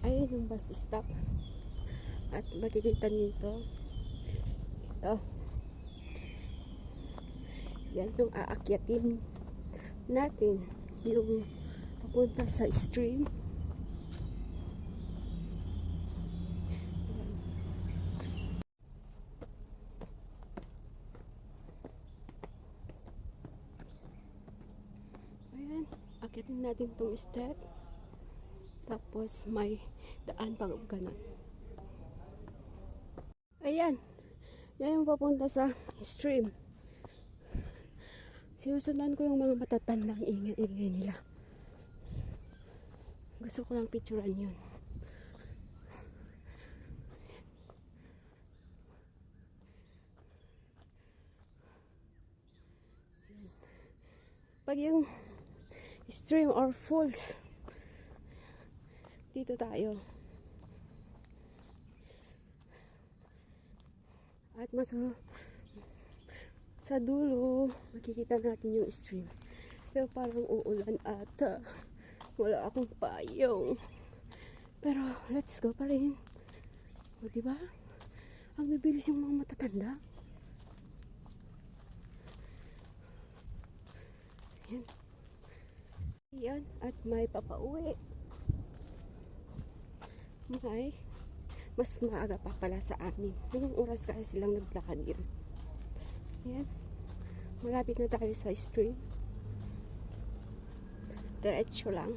Ayun yung bus stop. At makikita nito. Ito. Yan yung aakyatin natin. Yung papunta sa stream. Ayan. Akyatin natin tong step. Tapos may daan pag ganun. Ayan. Yan yung papunta sa stream. Sinusundan ko yung mga matatandang ingay-ingay nila. Gusto ko lang picturean yun. Pag yung stream or falls, dito tayo. At sa dulo, makikita natin yung stream. Pero parang uulan at wala akong payong. Pero let's go pa rin. O diba? Ang bibilis yung mga matatanda. Yan. Yan. At may papauwi. Mas maaga pa pala sa amin. Anong oras kaya silang naglakad yun? Yan. Malapit na tayo sa stream. Diretso lang.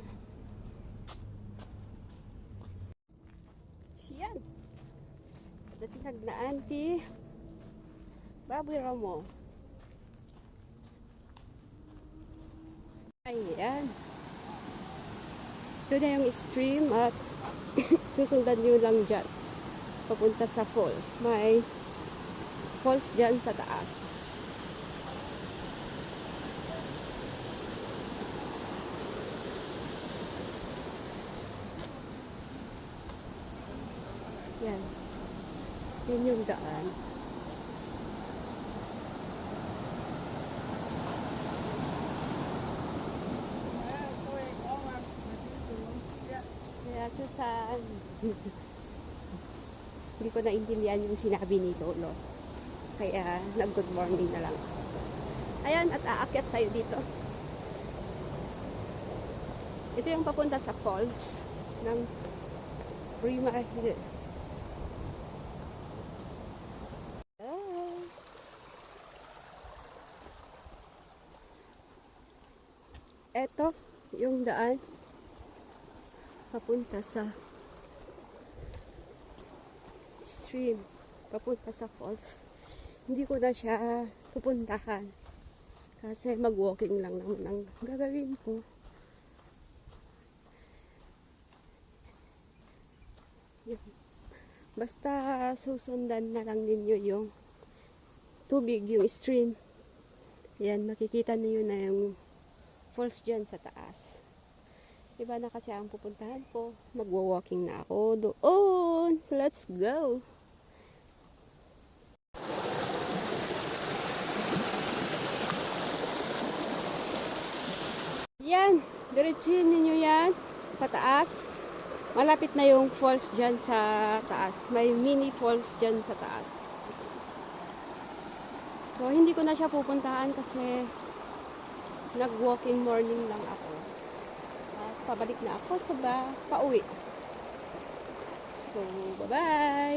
Yan. Datinag na auntie. Baboy Ramo. Ayan. Ito na yung stream at susundan nyo lang dyan. Papunta sa falls. May falls dyan sa taas. Yan. Yun yung daan. Kaya Susan. Hindi ko naintindihan yung sinabi ni Lolo. Kaya nag-good morning na lang. Ayan, at aakyat tayo dito. Ito yung papunta sa falls ng Prima Hill. Ito yung daan papunta sa stream, papunta sa falls. Hindi ko na siya pupuntahan kasi mag-walking lang naman ang gagawin ko. Basta susundan na lang ninyo yung tubig, yung stream. Yan, makikita niyo na yung falls dyan sa taas. Iba na kasi ang pupuntahan ko. Magwa-walking na ako doon. So let's go. Yan. Diretsuhin ninyo yan. Pataas. Malapit na yung falls dyan sa taas. May mini falls dyan sa taas. So hindi ko na siya pupuntahan kasi nag-walking morning lang ako. Pabalik na ako sa pauwi. So, bye-bye!